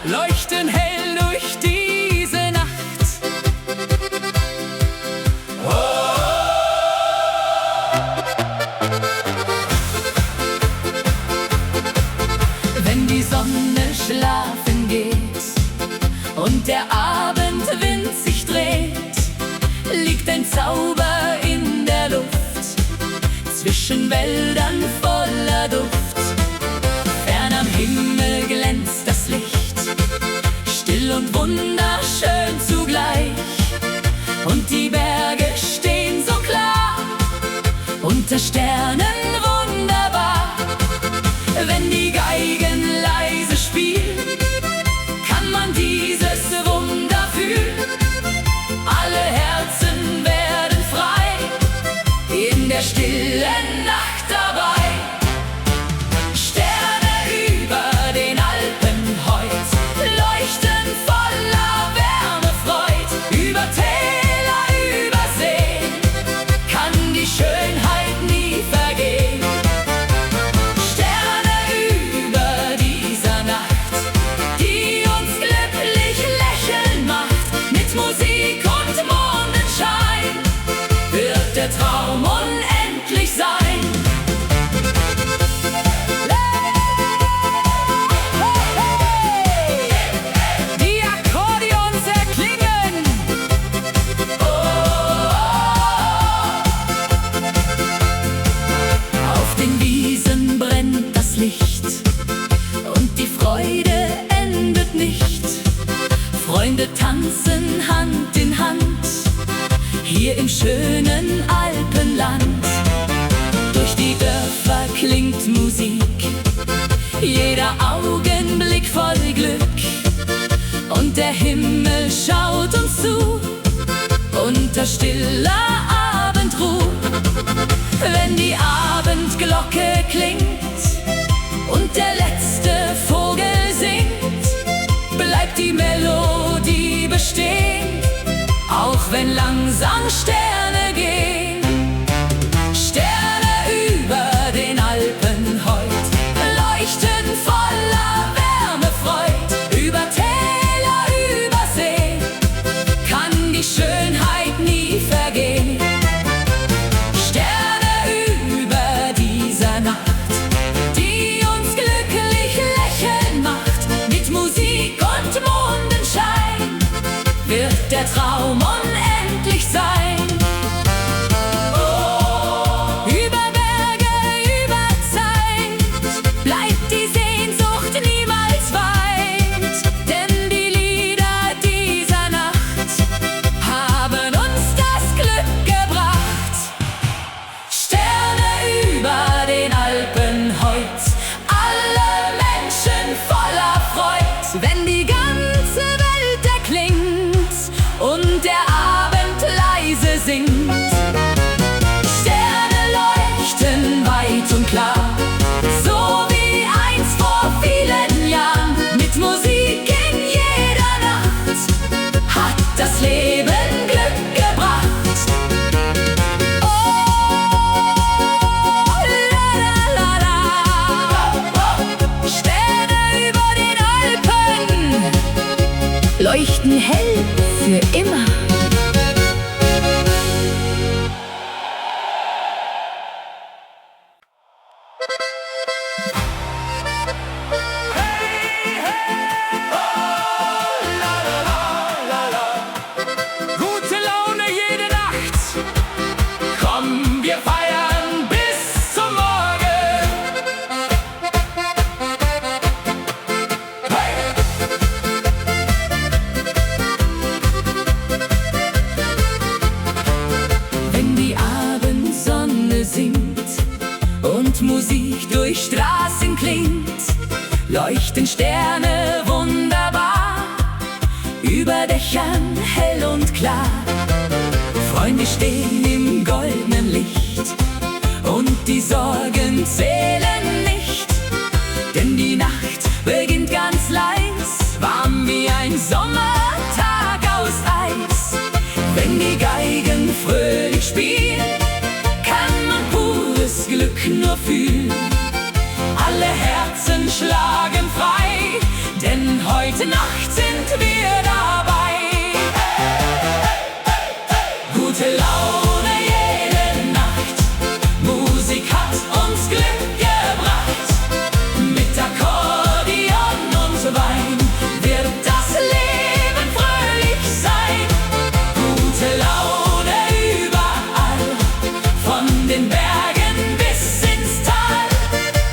Leuchten hell durch diese Nacht. Wenn die Sonne schlafen geht und der Abendwind sich dreht, liegt ein Zauber in der Luft, zwischen Wäldern voller Duft. Fern am Himmel glänzt das Licht, still und wunderschön zugleich, und die Berge stehen so klar, unter Sternen wunderbar. Wenn die Geigen leise spielen, kann man dieses Wunder fühlen. Alle Herzen werden frei, in der stillen Nacht dabei. Sterne über den Alpen heut leuchten voller Wärme, Freud. Über Täler, über Seen kann die Schönheit nie vergehen. Sterne über dieser Nacht, die uns glücklich lächeln macht. Mit Musik und Mondenschein wird der Traum unendlich sein. Die Akkordeons erklingen. Auf den Wiesen brennt das Licht und die Freude endet nicht. Freunde tanzen Hand in Hand, hier im schönen Alpenland. Durch die Dörfer klingt Musik, jeder Augenblick voll Glück, und der Himmel schaut uns zu, unter stiller Abendruh. Wenn die Abendglocke klingt und der letzte Vogel singt, bleibt die Melodie bestehen, auch wenn langsam Sterne gehen. Sterne über den Alpen heut leuchten voller Wärme, Freud. Über Täler, über Seen kann die Schönheit nie vergehen. Sterne über dieser Nacht, die uns glücklich lächeln macht. Mit Musik und Mondenschein wird der Traum unendlich sein. Über Berge, über Zeit bleibt die Sehnsucht niemals weit, denn die Lieder dieser Nacht haben uns das Glück gebracht. Sterne über den Alpen heut, alle Menschen voller Freud. Wenn die ganze Welt erklingt und der Abend leise singt, Sterne leuchten weit und klar, so wie einst vor vielen Jahren. Mit Musik in jeder Nacht hat das Leben Glück gebracht. Oh, la la la la. Sterne über den Alpen leuchten hell für immer. Gute Laune jede Nacht, komm, wir feiern bis zum Morgen. Hey! Wenn die Abendsonne singt und Musik durch Straßen klingt, leuchten Sterne wunderbar, über Dächern hell und klar. Freunde stehen im goldenen Licht und die Sorgen zählen nicht, denn Die Nacht beginnt ganz leis, warm wie ein Sommertag aus Eis. Wenn die Geigen fröhlich spielen, kann man pures Glück nur fühlen. Alle Herzen schlagen frei, denn heute Nacht sind wir dabei. Gute Laune jede Nacht, Musik hat uns Glück gebracht. Mit Akkordeon und Wein wird das Leben fröhlich sein. Gute Laune überall, von den Bergen bis ins Tal.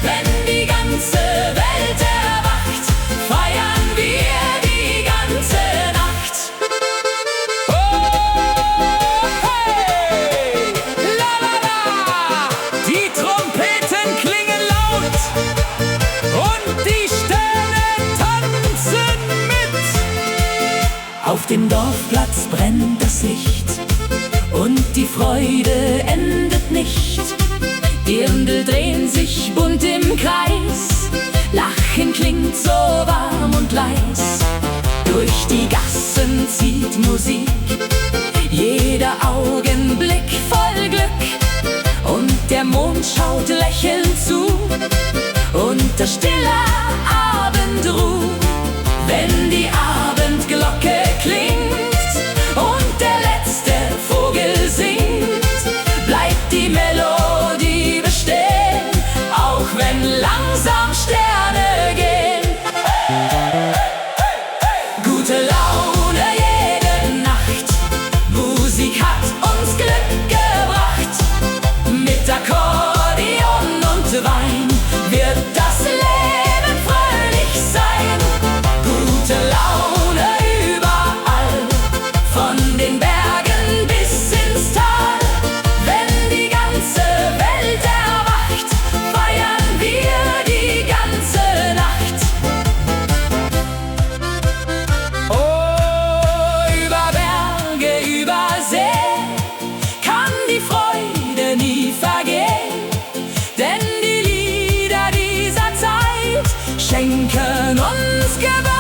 Wenn die ganze Welt erwacht, feiern wir die ganze Nacht. Oh, hey! La la la! Die Trompeten klingen laut und die Sterne tanzen mit. Auf dem Dorfplatz brennt das Licht und die Freude endet nicht. Dirndl drehen sich bunt im Kreis, Lachen klingt so warm und leis. Durch die Gassen zieht Musik, jeder Augenblick voll Glück. Und der Mond schaut lächelnd zu, unter stiller Abendruh. Wenn die Abendglocke klingt und der letzte Vogel singt, bleibt die Melodie bestehen, auch wenn langsam Sterne gehen. Gute Laune jede Nacht, Musik hat uns Glück gebracht. Mit Akkordeon und Wein wird das Leben fröhlich sein. Gute Laune überall, von den Bergen bis ins Tal. Wenn die ganze Welt erwacht, feiern wir die ganze Nacht. Oh, über Berge, über See kann die Freude nie vergehen, denn die Lieder dieser Zeit schenken uns Geborgenheit.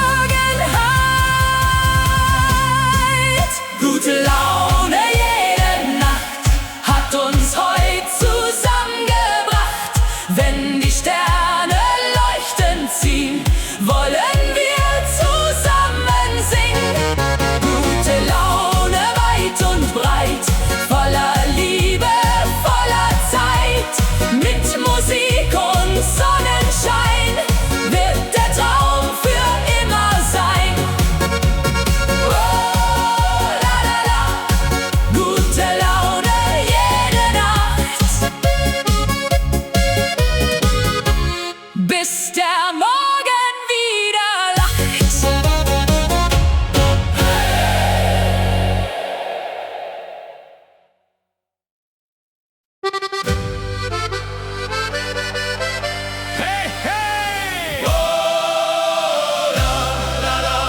Gute Laune jede Nacht hat uns heute zusammengebracht. Wenn die Sterne leuchtend ziehen, wollen wir zusammen singen. Gute Laune weit und breit, voller Liebe, voller Zeit. Mit Musik und Sonnenschein wird der Traum für immer sein. Oh, la la la, gute Laune jede Nacht, bis der Morgen wieder lacht. Hey, hey! Oh, la, la, la.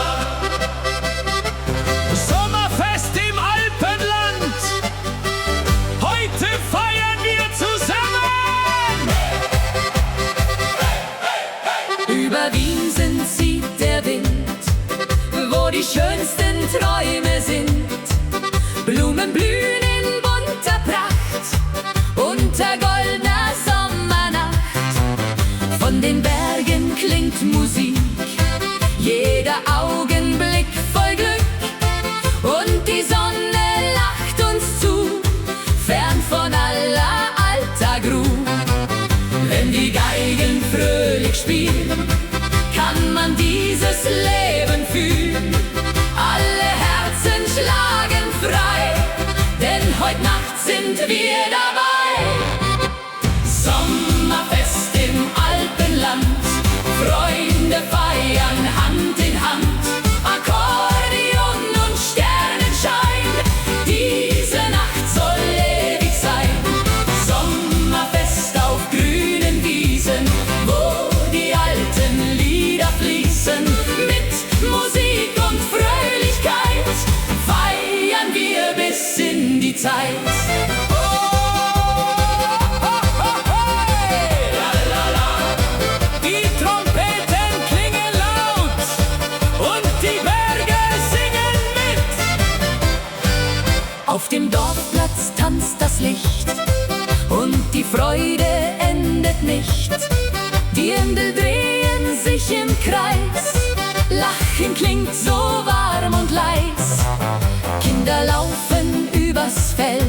Sommerfest im Alpenland. Heute feiern wir zusammen. Über Wiesen zieht der Wind, wo die schönsten Träume sind. Blumen blühen in bunter Pracht, unter goldener Sommernacht. Von den Bergen klingt Musik, jeder Augenblick voll Glück. Und die Sonne lacht uns zu, fern von aller Alltagruh. Wenn die Geigen fröhlich spielen, kann man dieses Leben fühlen. Alle Herzen schlagen frei, denn heute Nacht sind wir dabei. Sommerfest im Alpenland, Freunde feiern Hand in Hand. Akkordeon und Sternenschein, diese Nacht soll ewig sein. Sommerfest auf grünen Wiesen, wo die alten Lieder fließen. Mit Musik und Fröhlichkeit feiern wir bis in die Zeit. Die Trompeten dem Dorfplatz tanzt das Licht und die Freude endet nicht. Dirndl drehen sich im Kreis, Lachen klingt so warm und leis. Kinder laufen übers Feld,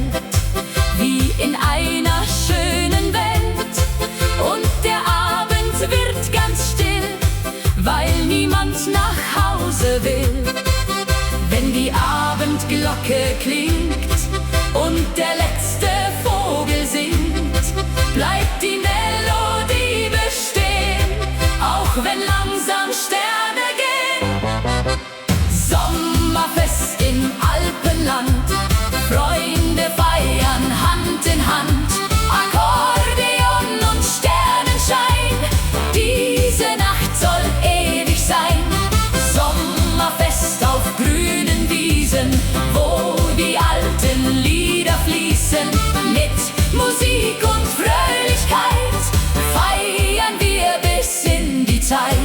wie in einer schönen Welt. Und der Abend wird ganz still, weil niemand nach Hause will. Wenn die Abendglocke klingt und der letzte Vogel singt, bleibt die Melodie bestehen, auch wenn langsam Sterne gehen. Sommerfest im Alpenland, Freunde feiern Hand in Hand. Akkordeon und Sternenschein, diese Nacht soll ewig sein. Sommerfest auf grünen Wiesen, wo die alten Lieder fließen. Mit Musik und Fröhlichkeit feiern wir bis in die Zeit.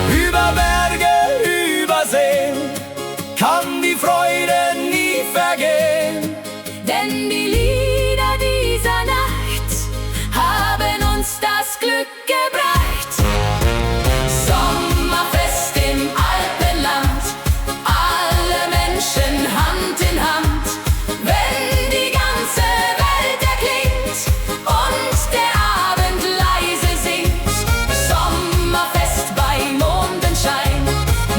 Über Berge, über Seen kann die Freude nie vergehen. Denn die Lieder dieser Nacht haben uns das Glück gebracht. Sommerfest im Alpenland, alle Menschen Hand in Hand. Wenn die ganze Welt erklingt und der Abend leise singt. Sommerfest bei Mondenschein,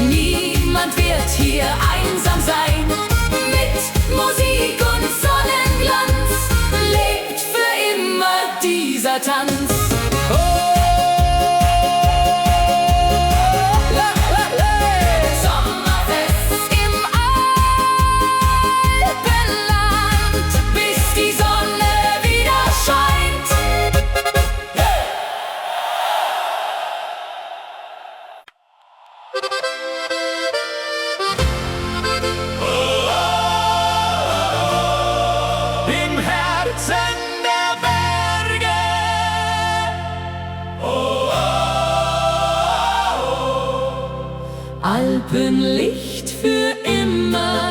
niemand wird hier einsam sein. Mit Musik und Sonnenglanz lebt für immer dieser Tanz. Sommerfest im Alpenland, bis die Sonne wieder scheint. Im Herzen der Berge. Alpenlicht für immer.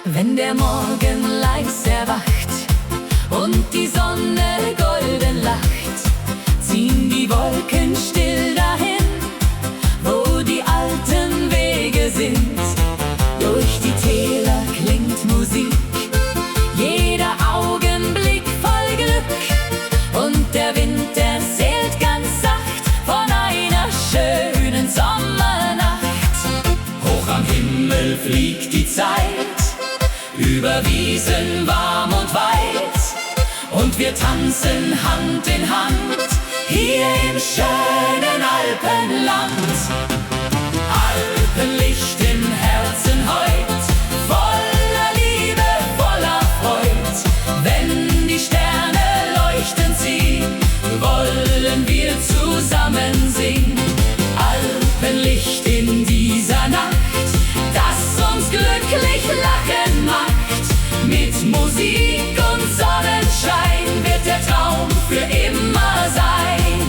Wenn der Morgen leis erwacht und die Sonne golden lacht, ziehen die Wolken still dahin, wo die alten Wege sind. Durch die Täler klingt Musik, jeder Augenblick voll Glück. Und der Wind erzählt ganz sacht von einer schönen Sommernacht. Hoch am Himmel fliegt die Zeit, über Wiesen warm und weit. Und wir tanzen Hand in Hand, hier im schönen Alpenland. Alpenlicht im Herzen heut, voller Liebe, voller Freud. Wenn die Sterne leuchten ziehen, wollen wir zusammen singen. Alpenlicht in dieser Nacht, das uns glücklich lachen macht. Mit Musik und Sonnenschein wird der Traum für immer sein.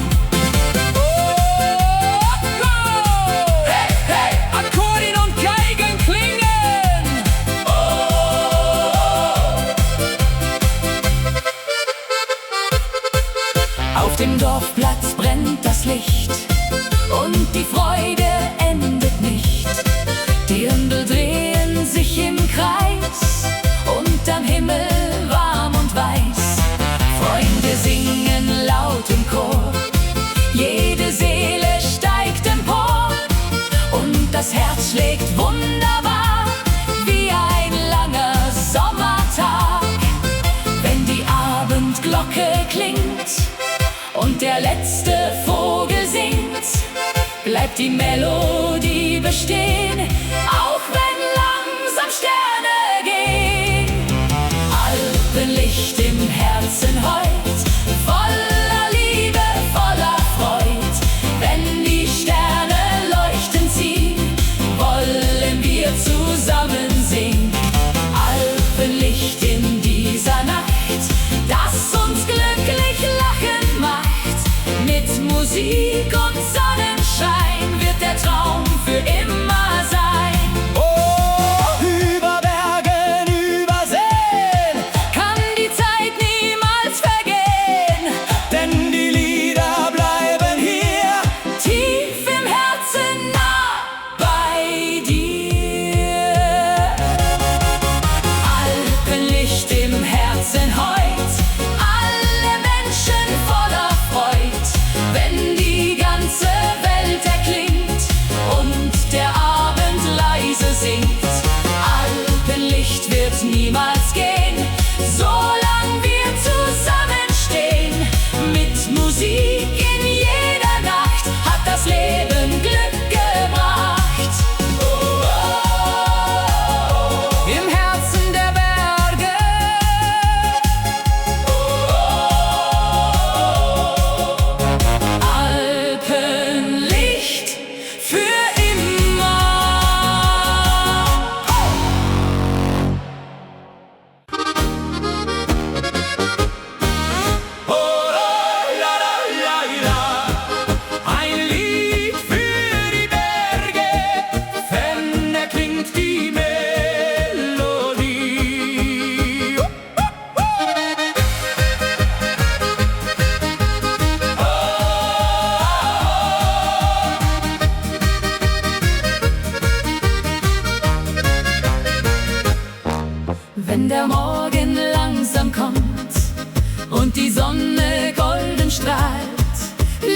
Hey, hey, Akkordeon und Geigen klingen. Auf dem Dorfplatz brennt das Licht und die Freude endet nicht. Dirndl drehen sich im Kreis und am Himmel warm und weiß. Freunde singen laut im Chor, jede Seele steigt empor und das Herz schlägt wunderbar wie ein langer Sommertag. Wenn die Abendglocke klingt und der letzte Vogel singt, bleibt die Melodie bestehen, auch wenn langsam Sterne gehen. Alpenlicht im Herzen heut, voller Liebe, voller Freud. Wenn die Sterne leuchten ziehen, wollen Musik und Sonnenschein wird der Traum für immer sein. Oh, über Bergen, über Seen Kann die Zeit niemals vergehen, denn die Lieder bleiben hier tief im Herzen nah bei dir. Alpenlicht im Herzen heut, alle Menschen voller Freud, wenn die ganze Welt erklingt und der Abend leise singt. Alpenlicht wird niemals gehen, solange wir zusammenstehen. Mit Musik in jeder Nacht hat das Leben Glück gebracht. Im Herzen der Berge, Alpenlicht für immer. Oh, la, la, la, la. Ein Lied für die Berge, wenn erklingt die Melodie. Wenn der Morgen langsam kommt und die Sonne golden strahlt,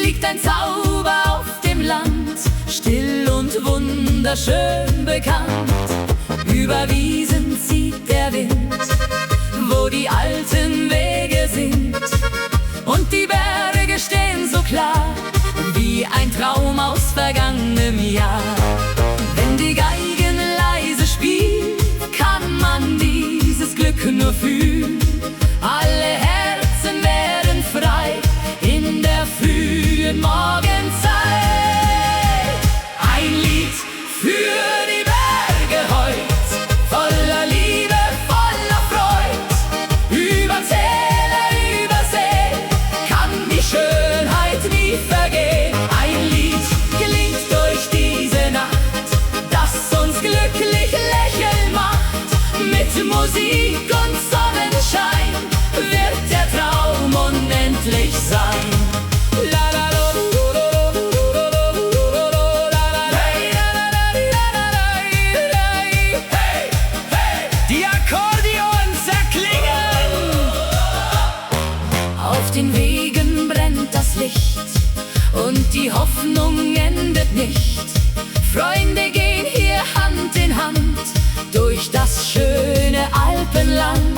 liegt ein Zauber auf dem Land, still und wunderschön bekannt. Über Wiesen zieht der Wind, wo die alten Wege sind, und die Berge stehen so klar, wie ein Traum aus vergangenem Jahr. Wenn die Geigen leise spielt, kann man dieses Glück nur fühlen. Alle Herzen werden frei in der frühen Morgenzeit. Ein Lied für die Berge heut, voller Liebe, voller Freud. Über Täler, über See kann die Schönheit nie vergehen. Ein Lied klingt durch diese Nacht, das uns glücklich lächeln macht. Mit Musik und Sonnenschein wird der Traum unendlich sein. La, la, lo, lo, lo, lo, lo, lo, lo, la, la, la, la, la, la, Hey, hey, die Akkordeons erklingen. Auf den Wegen brennt das Licht und die Hoffnung endet nicht. Freunde gehen hier Hand in Hand durch das schöne Alpenland.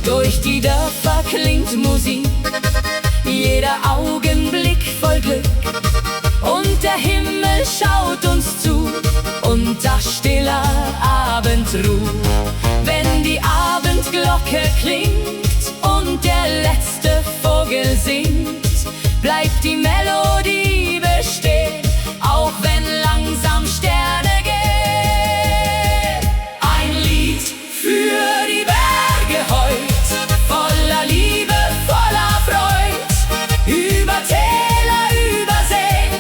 Durch die Dörfer klingt Musik, jeder Augenblick voll Glück, und der Himmel schaut uns zu unter stiller Abendruh. Wenn die Abendglocke klingt und der letzte Vogel singt, bleibt die Melodie bestehen, auch wenn langsam Sterne gehen. Ein Lied für die Berge heut, voller Liebe, voller Freud. Über Täler, über Seen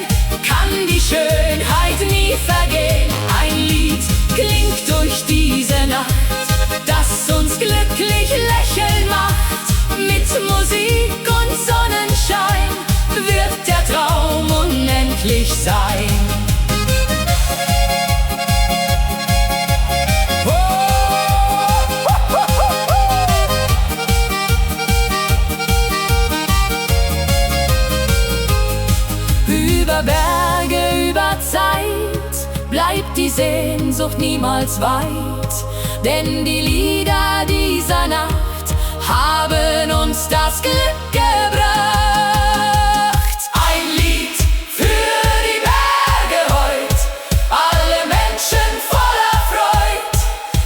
kann die Schönheit nie vergehen. Ein Lied klingt durch diese Nacht, das uns glücklich lächeln macht. Mit Musik und Sonnenschein wird der Traum unendlich sein. Über Berge, über Zeit bleibt die Sehnsucht niemals weit, denn die Lieder dieser Nacht haben uns das Glück gebracht. Ein Lied für die Berge heut, alle Menschen voller Freud.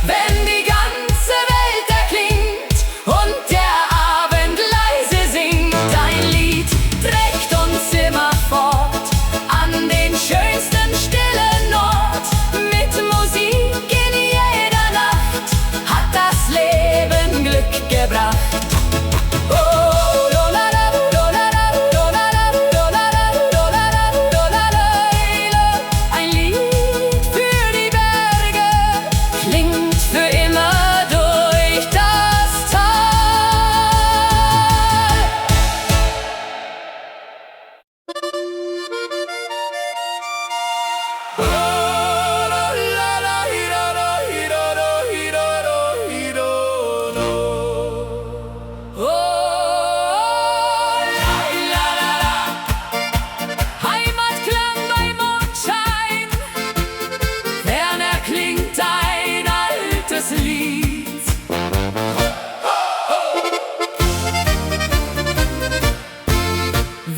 Wenn die ganze Welt erklingt und der Abend leise singt, ein Lied trägt uns immer fort an den schönsten stillen Ort. Mit Musik in jeder Nacht hat das Leben Glück gebracht. Oh, la, la, la.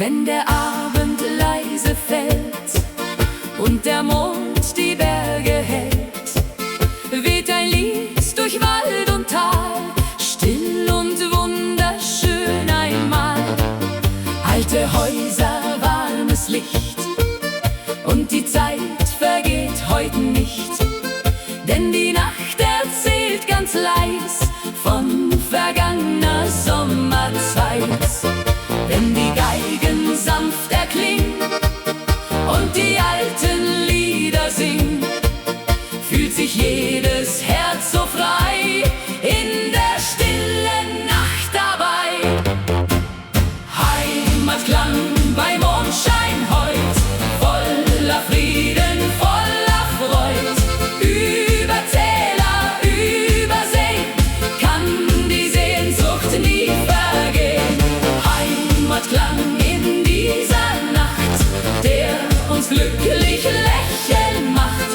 Wenn der Abend leise fällt und der Mond die Berge hält, weht ein Lied durch Wald und Tal, still und wunderschön einmal. Alte Häuser, warmes Licht, und die Zeit vergeht heute nicht, denn die Nacht erzählt ganz leis von vergangener Sommerzeit. Wenn die Geigen sanft erklingen und die alten Lieder singen, fühlt sich jedes Herz so frei in der stillen Nacht dabei. Heimatklang bei Mondschein heut, voller Frieden, voller Freud. Über Täler, über Seen kann die Sehnsucht nie vergehen. Heimatklang in dieser Nacht, der uns glücklich lächeln macht.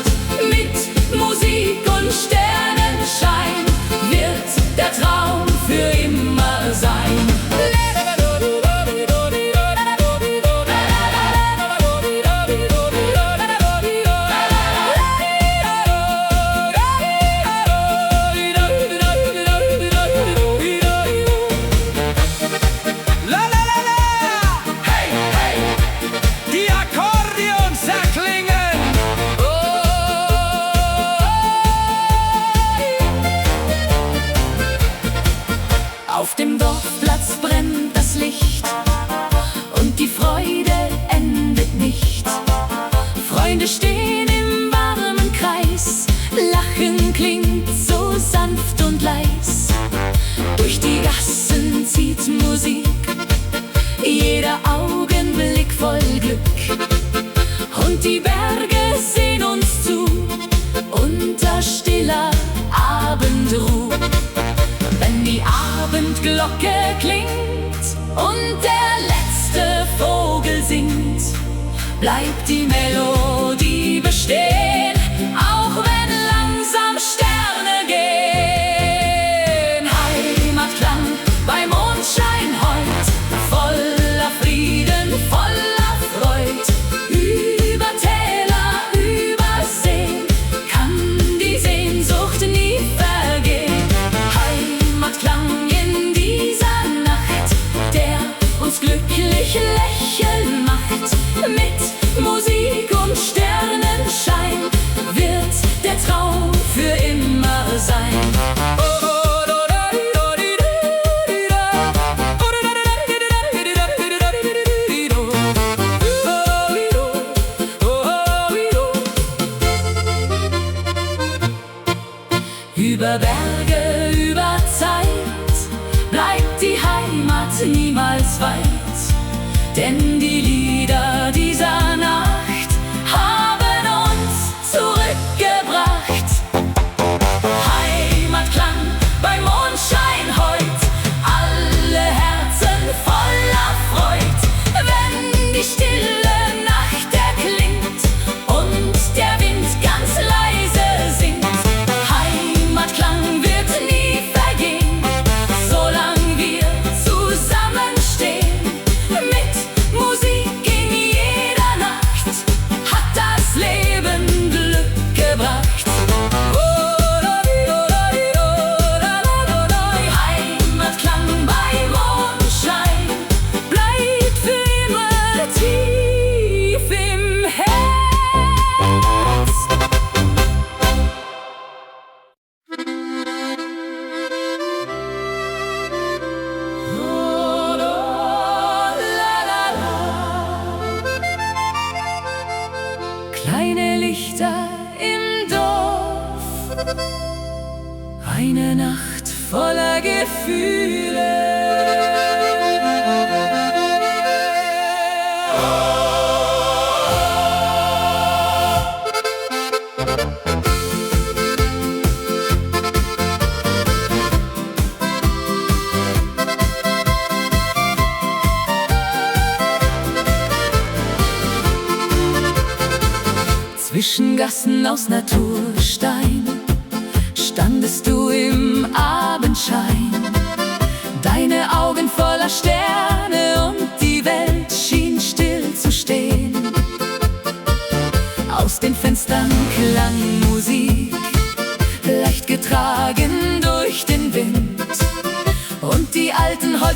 Mit Musik und Sternenschein wird der Traum für immer sein. Auf dem Dorfplatz brennt das Licht und die Freude endet nicht. Freunde stehen im warmen Kreis, Lachen klingt so sanft und leis. Durch die Gassen zieht Musik, jeder Augenblick voll Glück. Und die Berge sehen uns zu, unter stiller Abendruh. Wenn die Abendglocke klingt und der letzte Vogel singt, bleibt die Melodie bestehen, auch wenn langsam Sterne gehen. Heimatklang bei Mondschein heut, voller Frieden, voller Freud. Über Täler, über Seen kann die Sehnsucht nie vergehen. Heimatklang in dieser Nacht, der uns glücklich lächeln macht. Mit Musik und Sternenschein wird der Traum für immer sein. Über Berge, über Zeit bleibt die Heimat niemals weit, denn die Lieder dieser Nacht haben uns zurückgebracht. Heimatklang bei Mondschein heut, alle Herzen voller Freud. Wenn die stille Nacht erklingt und der Wind ganz leise singt, Heimatklang wird nie vergehen, solang wir zusammenstehen. Mit Musik in jeder Nacht hat das Leben Glück gebracht. Heimatklang bei Mondschein bleibt für immer tief im Herz. Kleine Lichter im Dorf, eine Nacht voller Gefühle. Zwischen Gassen aus Naturstein standest du im Abendschein, deine Augen voller Sterne und die Welt schien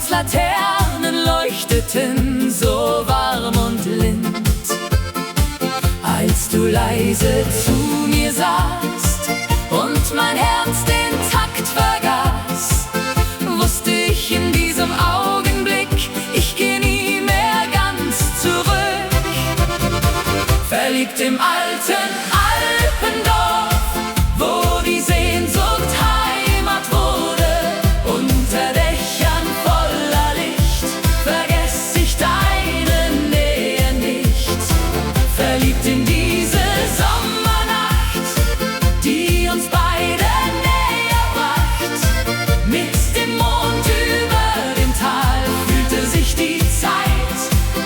Straßenlaternen leuchteten so warm und lind. Als du leise zu mir sahst und mein Herz den Takt vergaß, wusste ich in diesem Augenblick, ich geh nie mehr ganz zurück. Verliebt im alten Alpendorf, wo die Sehnsucht Heimat wurde, unter Dächern voller Licht, vergess ich deine Nähe nicht. Verliebt in diese Sommernacht, die uns beide näher bracht. Mit dem Mond über dem Tal fühlte sich die Zeit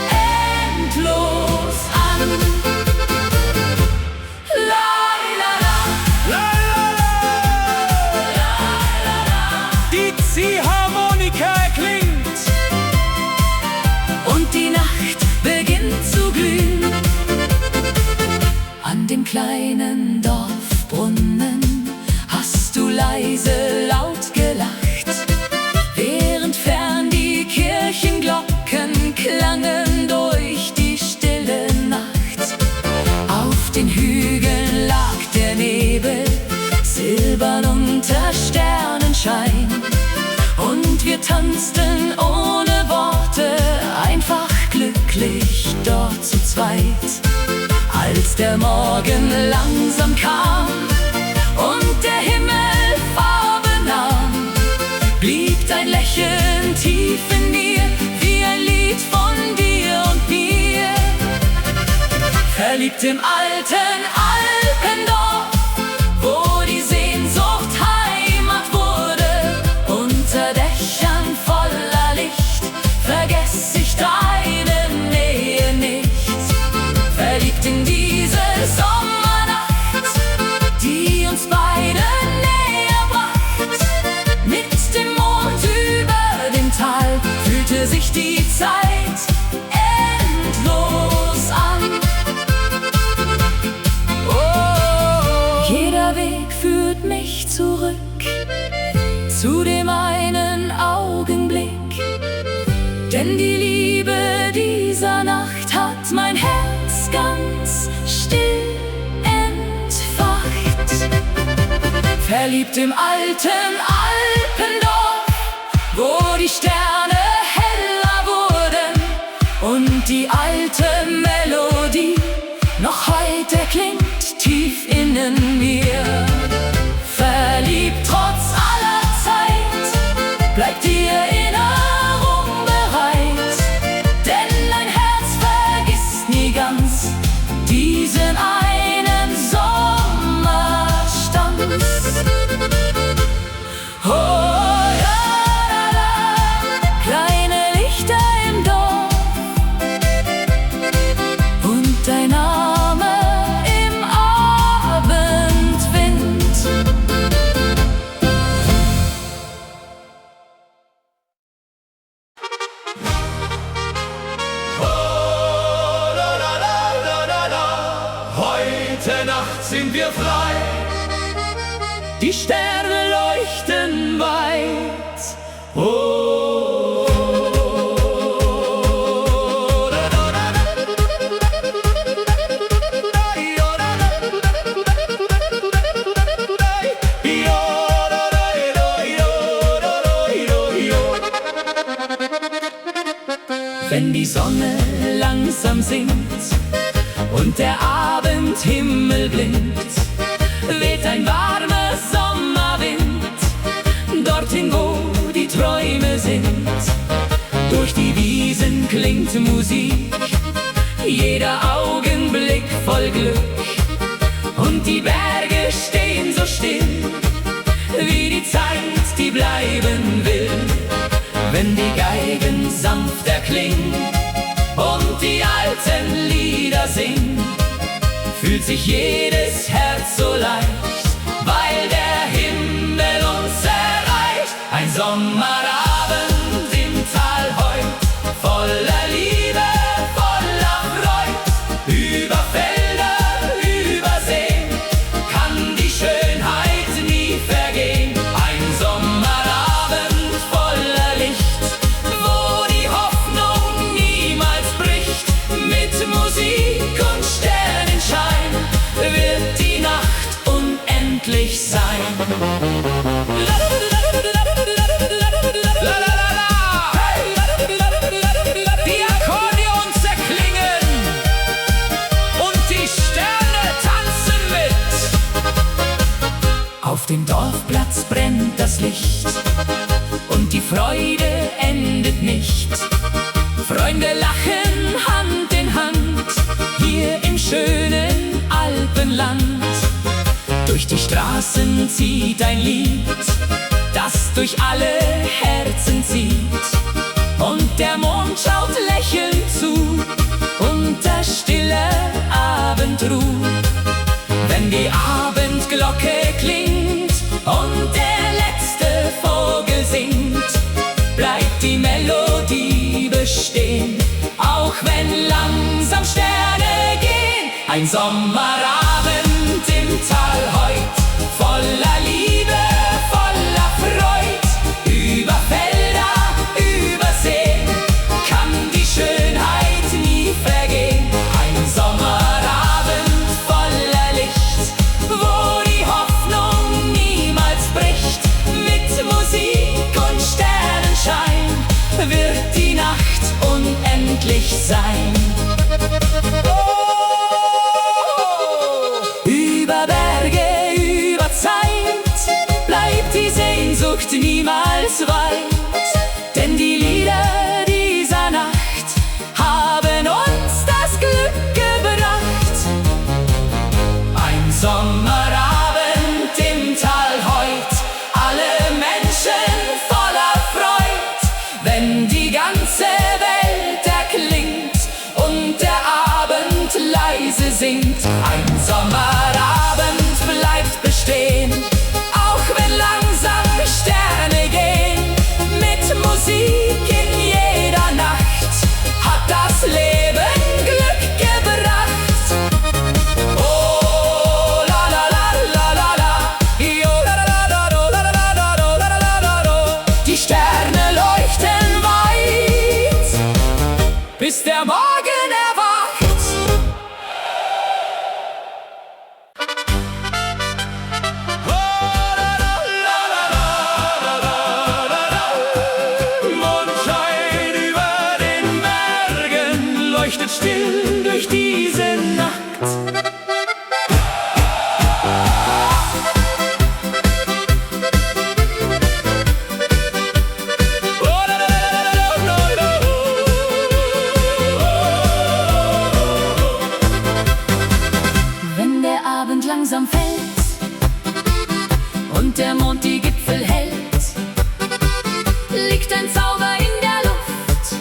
endlos an. Die Ziehharmonika erklingt Und die Nacht beginnt zu glühen. An dem kleinen Dorfbrunnen hast du leise laut gelacht, während fern die Kirchenglocken klangen durch die stille Nacht. Auf den Hügeln lag der Nebel, silbern unter Sternenschein, und wir tanzten ohne Worte, einfach glücklich dort zu zweit. Als der Morgen langsam kam und der Himmel Farbe nahm, blieb dein Lächeln tief in mir, wie ein Lied von dir und mir. Verliebt im alten Alpendorf, wo die Sehnsucht Heimat wurde, unter Dächern voller Licht, vergess ich deine Nähe nicht. Verliebt in diese Sommernacht, die uns beide näher bracht. Mit dem Mond über dem Tal fühlte sich die Zeit endlos an. Jeder Weg führt mich zurück zu dem einen Augenblick, denn die Liebe dieser Nacht hat mein Herz ganz still entfacht. Verliebt im alten Alpendorf, wo die Sterne heller wurden und die alte Melodie noch heute klingt tief innen mir. Verliebt trotz aller Zeit, bleibt die Erinnerung bereit, denn ein Herz vergisst nie ganz diesen einen Sommerstanz. Oh, la, la, la, kleine Lichter im Dorf und dein Name im Abendwind. Heute Nacht sind wir frei, die Sterne leuchten weit. Oh, da, da, da, da. Jo, da, da, jo, da, da, jo, da, da, jo. Wenn die Sonne langsam sinkt und der Abendhimmel blinkt, weht ein warmer Sommerwind dorthin, wo die Träume sind. Durch die Wiesen klingt Musik, jeder Augenblick voll Glück, und die Berge stehen so still, wie die Zeit, die bleiben will. Wenn die Geigen sanft erklingen und die alten Lieder singen, fühlt sich jedes Herz so leicht, weil der Himmel uns erreicht. Ein Sommerabend im Tal heut, voller Liebe, voller Freud. Über Felder, über Seen kann die Schönheit nie vergehen. Ein Sommerabend voller Licht, Licht und die Freude endet nicht. Freunde lachen Hand in Hand, hier im schönen Alpenland. Durch die Straßen zieht ein Lied, das durch alle Herzen zieht. Und der Mond schaut lächelnd zu, unter stiller Abendruh. Wenn die Abendglocke klingt und der letzte Vogel singt, bleibt die Melodie bestehen, auch wenn langsam Sterne gehen. Ein Sommerabend im Tal heut, voller Liebe, voller Freud. Über Felder, über Seen kann die Schönheit nie vergehen. Ein Sommerabend voller Licht, wo die Hoffnung niemals bricht. Mit Musik und Sternenschein wird die Nacht unendlich sein. Über Berge, über Zeit bleibt die Sehnsucht niemals weit. Denn die Lieder dieser Nacht haben uns das Glück gebracht. Ein Sommerabend im Tal heut, alle Menschen voller Freud. Wenn die ganze Welt erklingt und der Abend leise singt. Ein Sommerabend bleibt bestehen, auch wenn langsam Sterne gehen. Mit Musik in jeder Nacht hat das Leben Glück gebracht. Oh, la la la la la la, yo, la la la la la la la la la la la. Die Sterne leuchten weit, bis der Morgen erwacht. Mondschein über den Bergen leuchtet still durch diese Nacht. Wenn der Abend langsam fällt und der Mond die Gipfel hält, liegt ein Zauber in der Luft,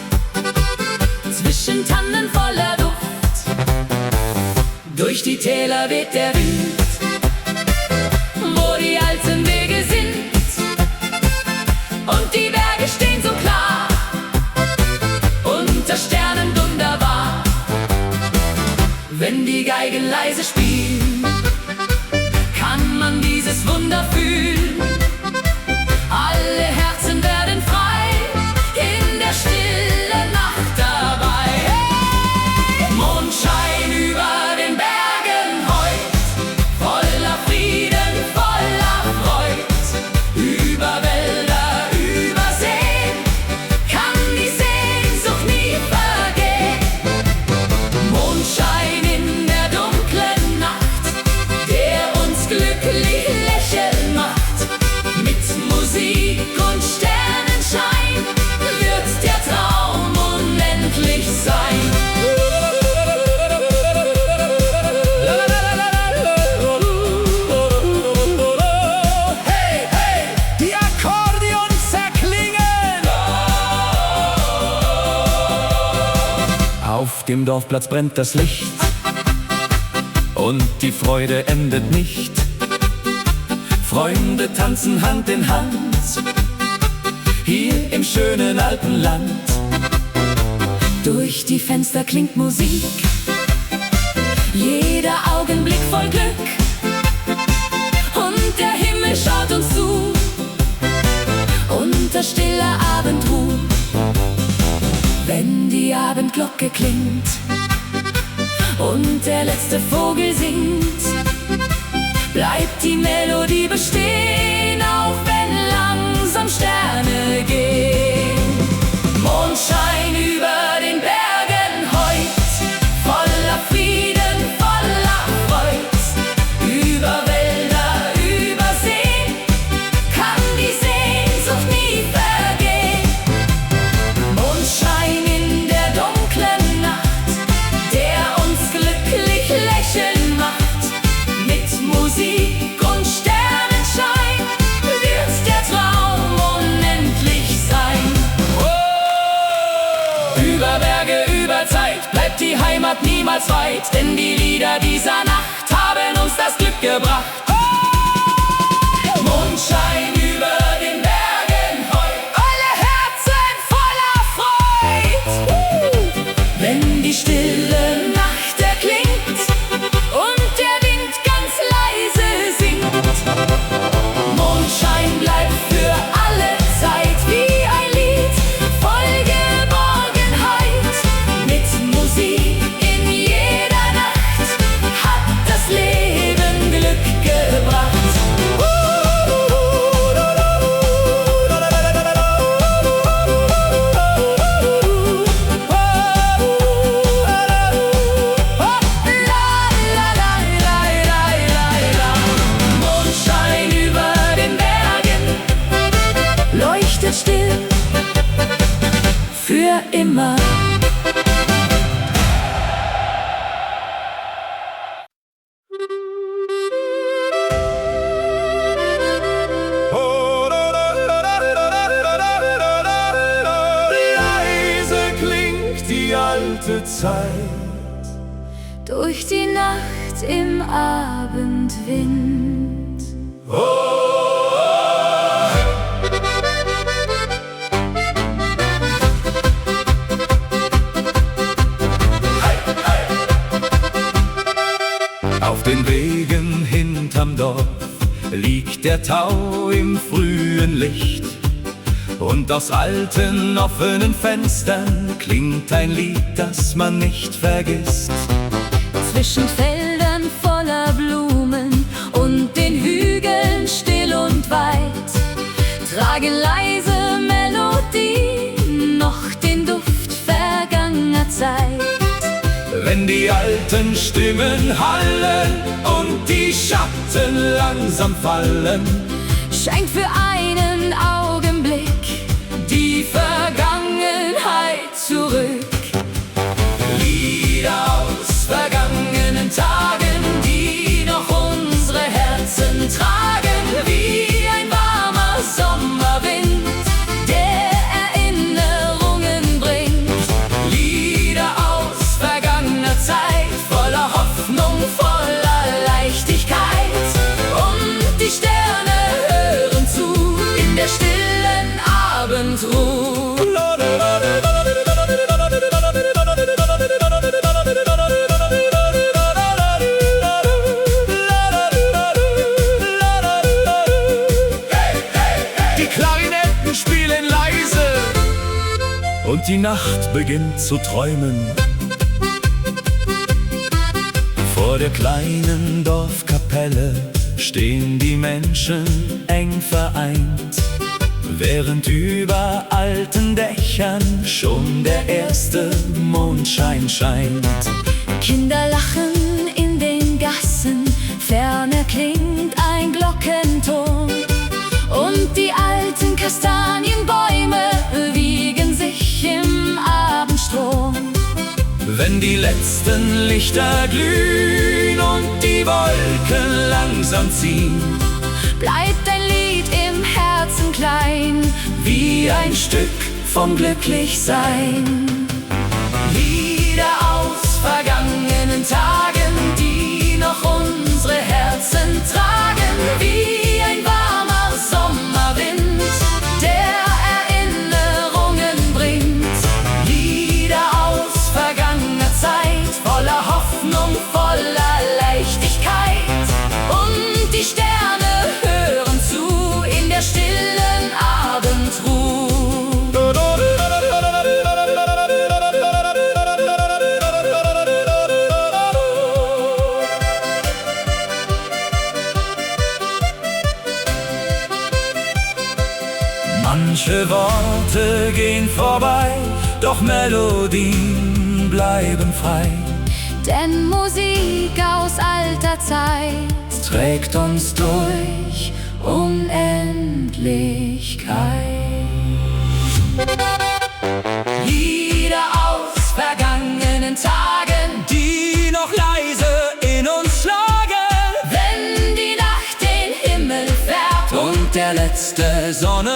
zwischen Tannen voller Duft. Durch die Täler weht der Wind, wo die alten Wege sind, und die Berge stehen so klar, unter Sternen wunderbar. Wenn die Geigen leise spielen, kann man dieses Wunder fühlen. Alle Herzen werden frei, in der stillen Nacht dabei. Hey! Mondschein über den Bergen heut, voller Frieden, voller Freud. Über Wälder, über Seen kann die Sehnsucht nie vergehen. Mondschein in der dunklen Nacht, der uns glücklich lächeln macht. Mit Musik und Sternenschein wird der Traum unendlich sein. Hey, hey, die Akkordeons erklingen. Auf dem Dorfplatz brennt das Licht und die Freude endet nicht. Freunde tanzen Hand in Hand, hier im schönen Alpenland. Durch die Fenster klingt Musik, jeder Augenblick voll Glück. Und der Himmel schaut uns zu, unter stiller Abendruh. Wenn die Abendglocke klingt und der letzte Vogel singt, bleibt die Melodie bestehen, auch wenn langsam Sterne gehen. Mondschein über den Bergen heut, voller Frieden, voller Freud. Über Wälder, über Seen kann die Sehnsucht niemals weit, denn die Lieder dieser Nacht haben uns das Glück gebracht. Mondschein über den Bergen heut, alle Herzen voller Freud. Wenn die stille Nacht erklingt und der Wind ganz leise singt, Mondschein bleibt für alle Zeit wie ein Lied voll Geborgenheit. Mit Musik in jeder Nacht hat das Leben Glück gebracht. Still für immer. Leise klingt die alte Zeit Durch die Nacht im Abendwind. Auf den Wegen hinterm Dorf liegt der Tau im frühen Licht. Und aus alten offenen Fenstern klingt ein Lied, das man nicht vergisst. Zwischen Feldern voller Blumen und den Hügeln still und weit tragen leise Melodien noch den Duft vergangener Zeit. Wenn die alten Stimmen hallen und die Schatten langsam fallen, scheint für einen Augenblick Die Vergangenheit zurück. Lieder aus vergangenen Tagen, die noch unsere Herzen tragen, wie ein warmer Sommerwind, der Erinnerungen bringt. Lieder aus vergangener Zeit, voller Hoffnung, voller Leichtigkeit. Und die Sterne hören zu in der stillen Abendruhe. die Klarinetten spielen leise und die Nacht beginnt zu träumen. Vor der kleinen Dorfkapelle stehen die Menschen eng vereint, während über alten Dächern schon der erste Mondschein scheint. Kinder lachen in den Gassen, ferne klingt ein Glockenton. Und die alten Kastanienbäume wiegen sich im Abendstrom. Wenn die letzten Lichter glühen und die Wolken langsam ziehen, Bleibt ein Lied im Herzen klein, wie ein Stück vom Glücklichsein. Lieder aus vergangenen Tagen, die noch unsere Herzen tragen, wie ein warmer Sommerwind, der Erinnerungen bringt. Lieder aus vergangener Zeit, voller Hoffnung, voller Leichtigkeit. Und die Sterne hören zu in der stillen Abendruhe. manche Worte gehen vorbei, doch Melodien bleiben frei. Denn Musik aus alter Zeit Trägt uns durch Unendlichkeit. Lieder aus vergangenen Tagen, die noch leise in uns schlagen, wenn die Nacht den Himmel färbt und der letzte Sonne